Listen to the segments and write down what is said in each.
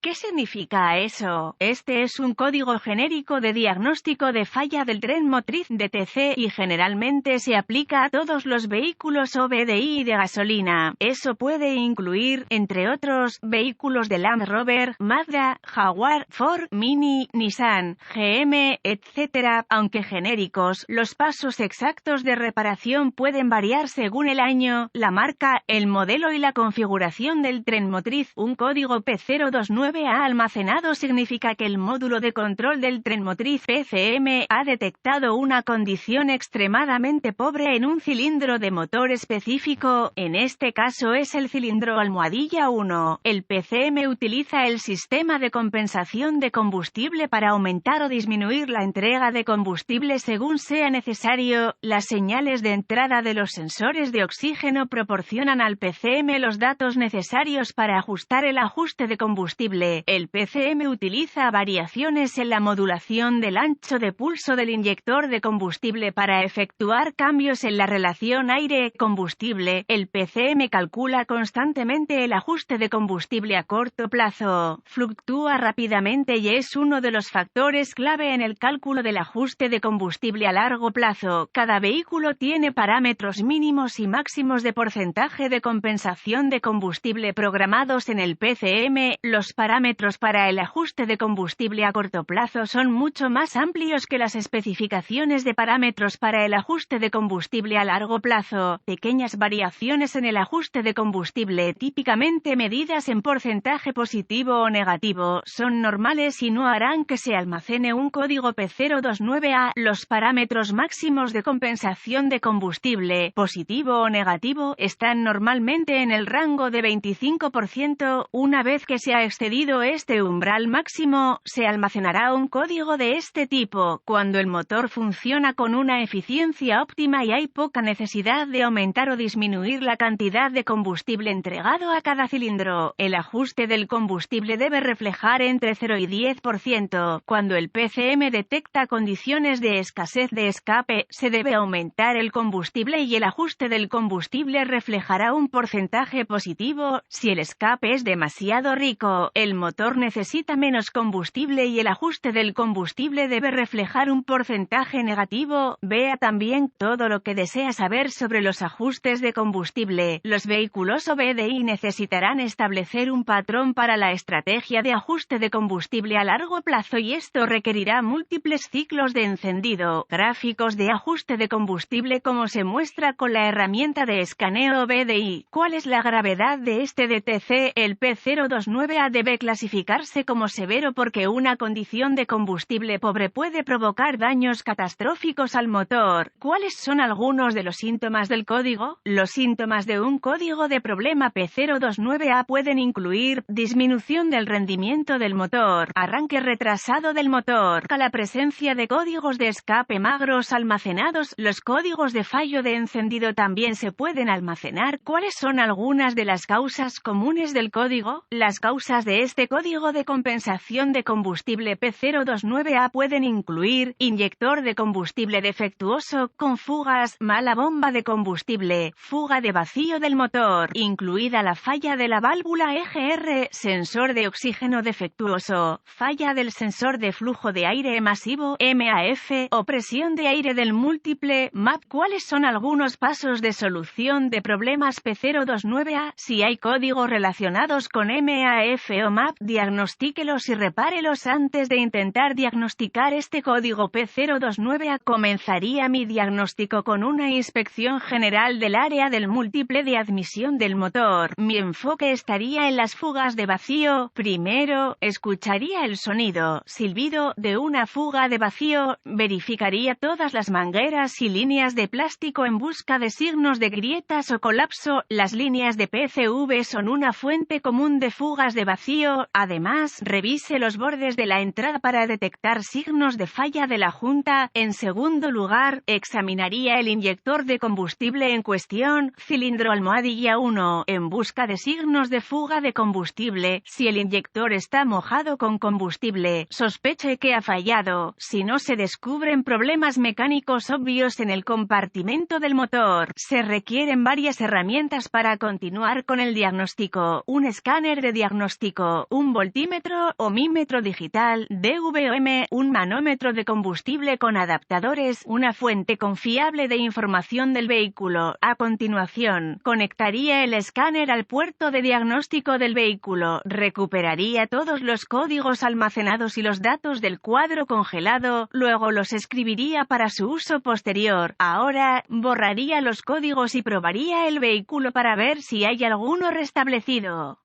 ¿Qué significa eso? Este es un código genérico de diagnóstico de falla del tren motriz DTC y generalmente se aplica a todos los vehículos OBDI de gasolina. Eso puede incluir, entre otros, vehículos de Land Rover, Mazda, Jaguar, Ford, Mini, Nissan, GM, etc. Aunque genéricos, los pasos exactos de reparación pueden variar según el año, la marca, el modelo y la configuración del tren motriz. Un código P029 ha almacenado significa que el módulo de control del tren motriz PCM ha detectado una condición extremadamente pobre en un cilindro de motor específico, en este caso es el cilindro almohadilla 1. El PCM utiliza el sistema de compensación de combustible para aumentar o disminuir la entrega de combustible según sea necesario. Las señales de entrada de los sensores de oxígeno proporcionan al PCM los datos necesarios para ajustar el ajuste de combustible. El PCM utiliza variaciones en la modulación del ancho de pulso del inyector de combustible para efectuar cambios en la relación aire-combustible. El PCM calcula constantemente el ajuste de combustible a corto plazo. Fluctúa rápidamente y es uno de los factores clave en el cálculo del ajuste de combustible a largo plazo. Cada vehículo tiene parámetros mínimos y máximos de porcentaje de compensación de combustible programados en el PCM. Los parámetros para el ajuste de combustible a corto plazo son mucho más amplios que las especificaciones de parámetros para el ajuste de combustible a largo plazo. Pequeñas variaciones en el ajuste de combustible, típicamente medidas en porcentaje positivo o negativo, son normales y no harán que se almacene un código P029A. Los parámetros máximos de compensación de combustible, positivo o negativo, están normalmente en el rango de 25%. Una vez que se ha excedido este umbral máximo, se almacenará un código de este tipo. Cuando el motor funciona con una eficiencia óptima y hay poca necesidad de aumentar o disminuir la cantidad de combustible entregado a cada cilindro, el ajuste del combustible debe reflejar entre 0 y 10%. Cuando el PCM detecta condiciones de escasez de escape, se debe aumentar el combustible y el ajuste del combustible reflejará un porcentaje positivo. Si el escape es demasiado rico, el motor necesita menos combustible y el ajuste del combustible debe reflejar un porcentaje negativo. Vea también todo lo que desea saber sobre los ajustes de combustible. Los vehículos OBDI necesitarán establecer un patrón para la estrategia de ajuste de combustible a largo plazo y esto requerirá múltiples ciclos de encendido. Gráficos de ajuste de combustible como se muestra con la herramienta de escaneo OBDI. ¿Cuál es la gravedad de este DTC? El P029A debe clasificarse como severo porque una condición de combustible pobre puede provocar daños catastróficos al motor. ¿Cuáles son algunos de los síntomas del código? Los síntomas de un código de problema P029A pueden incluir disminución del rendimiento del motor, arranque retrasado del motor, la presencia de códigos de escape magros almacenados. Los códigos de fallo de encendido también se pueden almacenar. ¿Cuáles son algunas de las causas comunes del código? Las causas de este código de compensación de combustible P029A pueden incluir inyector de combustible defectuoso, con fugas, mala bomba de combustible, fuga de vacío del motor, incluida la falla de la válvula EGR, sensor de oxígeno defectuoso, falla del sensor de flujo de aire masivo MAF, o presión de aire del múltiple MAP. ¿Cuáles son algunos pasos de solución de problemas P029A? Si hay códigos relacionados con MAF o MAP, diagnostíquelos y repárelos antes de intentar diagnosticar este código P029A. Comenzaría mi diagnóstico con una inspección general del área del múltiple de admisión del motor. Mi enfoque estaría en las fugas de vacío. Primero, escucharía el sonido, silbido, de una fuga de vacío, verificaría todas las mangueras y líneas de plástico en busca de signos de grietas o colapso. Las líneas de PCV son una fuente común de fugas de vacío. Además, revise los bordes de la entrada para detectar signos de falla de la junta. En segundo lugar, examinaría el inyector de combustible en cuestión, cilindro almohadilla 1, en busca de signos de fuga de combustible. Si el inyector está mojado con combustible, sospeche que ha fallado. Si no se descubren problemas mecánicos obvios en el compartimento del motor, se requieren varias herramientas para continuar con el diagnóstico. Un escáner de diagnóstico, ejemplo, un voltímetro, ohmímetro digital, DVOM, un manómetro de combustible con adaptadores, una fuente confiable de información del vehículo. A continuación, conectaría el escáner al puerto de diagnóstico del vehículo, recuperaría todos los códigos almacenados y los datos del cuadro congelado, luego los escribiría para su uso posterior. Ahora, borraría los códigos y probaría el vehículo para ver si hay alguno restablecido.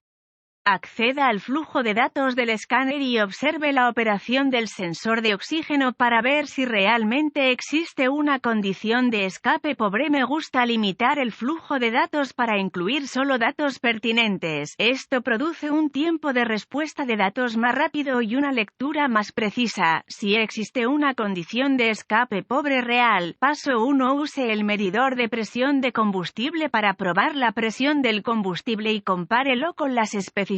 Acceda al flujo de datos del escáner y observe la operación del sensor de oxígeno para ver si realmente existe una condición de escape pobre. Me gusta limitar el flujo de datos para incluir solo datos pertinentes. Esto produce un tiempo de respuesta de datos más rápido y una lectura más precisa. Si existe una condición de escape pobre real, paso 1. Use el medidor de presión de combustible para probar la presión del combustible y compárelo con las especificaciones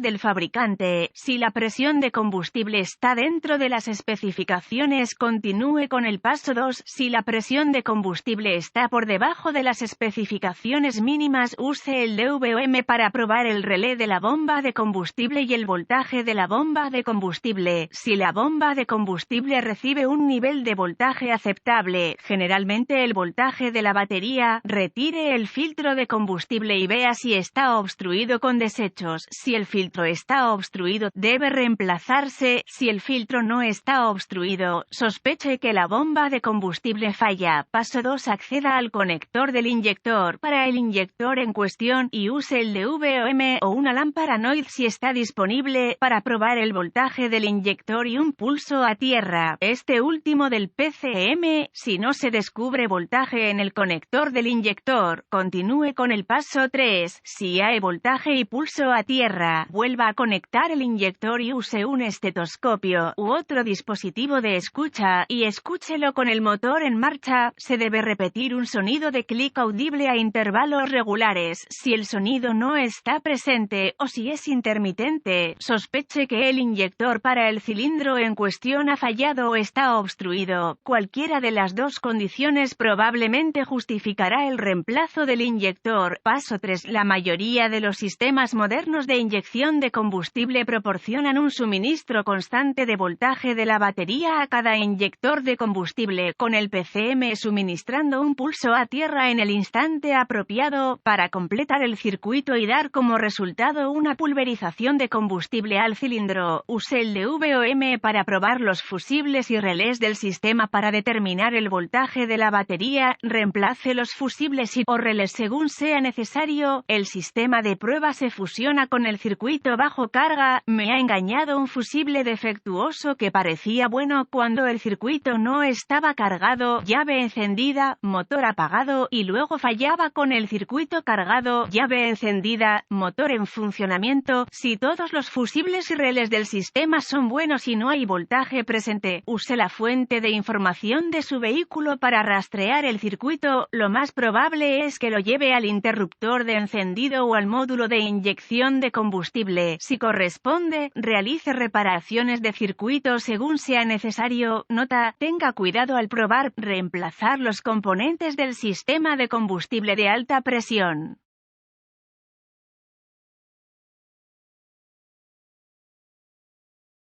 del fabricante. Si la presión de combustible está dentro de las especificaciones, continúe con el paso 2. Si la presión de combustible está por debajo de las especificaciones mínimas, use el DVOM para probar el relé de la bomba de combustible y el voltaje de la bomba de combustible. Si la bomba de combustible recibe un nivel de voltaje aceptable, generalmente el voltaje de la batería, retire el filtro de combustible y vea si está obstruido con desechos. Si el filtro está obstruido, debe reemplazarse. Si el filtro no está obstruido, sospeche que la bomba de combustible falla. Paso 2. Acceda al conector del inyector para el inyector en cuestión y use el DVOM o una lámpara NOID si está disponible para probar el voltaje del inyector y un pulso a tierra. Este último del PCM. Si no se descubre voltaje en el conector del inyector, continúe con el paso 3. Si hay voltaje y pulso a tierra, vuelva a conectar el inyector y use un estetoscopio u otro dispositivo de escucha y escúchelo con el motor en marcha. Se debe repetir un sonido de clic audible a intervalos regulares. Si el sonido no está presente o si es intermitente, sospeche que el inyector para el cilindro en cuestión ha fallado o está obstruido. Cualquiera de las dos condiciones probablemente justificará el reemplazo del inyector. Paso 3. La mayoría de los sistemas modernos de inyección de combustible proporcionan un suministro constante de voltaje de la batería a cada inyector de combustible, con el PCM suministrando un pulso a tierra en el instante apropiado para completar el circuito y dar como resultado una pulverización de combustible al cilindro. Use el DVOM para probar los fusibles y relés del sistema para determinar el voltaje de la batería. Reemplace los fusibles o relés según sea necesario. El sistema de prueba se fusiona con el circuito bajo carga. Me ha engañado un fusible defectuoso que parecía bueno cuando el circuito no estaba cargado, llave encendida, motor apagado, y luego fallaba con el circuito cargado, llave encendida, motor en funcionamiento. Si todos los fusibles y relés del sistema son buenos y no hay voltaje presente, use la fuente de información de su vehículo para rastrear el circuito. Lo más probable es que lo lleve al interruptor de encendido o al módulo de inyección de combustible. Si corresponde, realice reparaciones de circuito según sea necesario. Nota: tenga cuidado al probar, reemplazar los componentes del sistema de combustible de alta presión.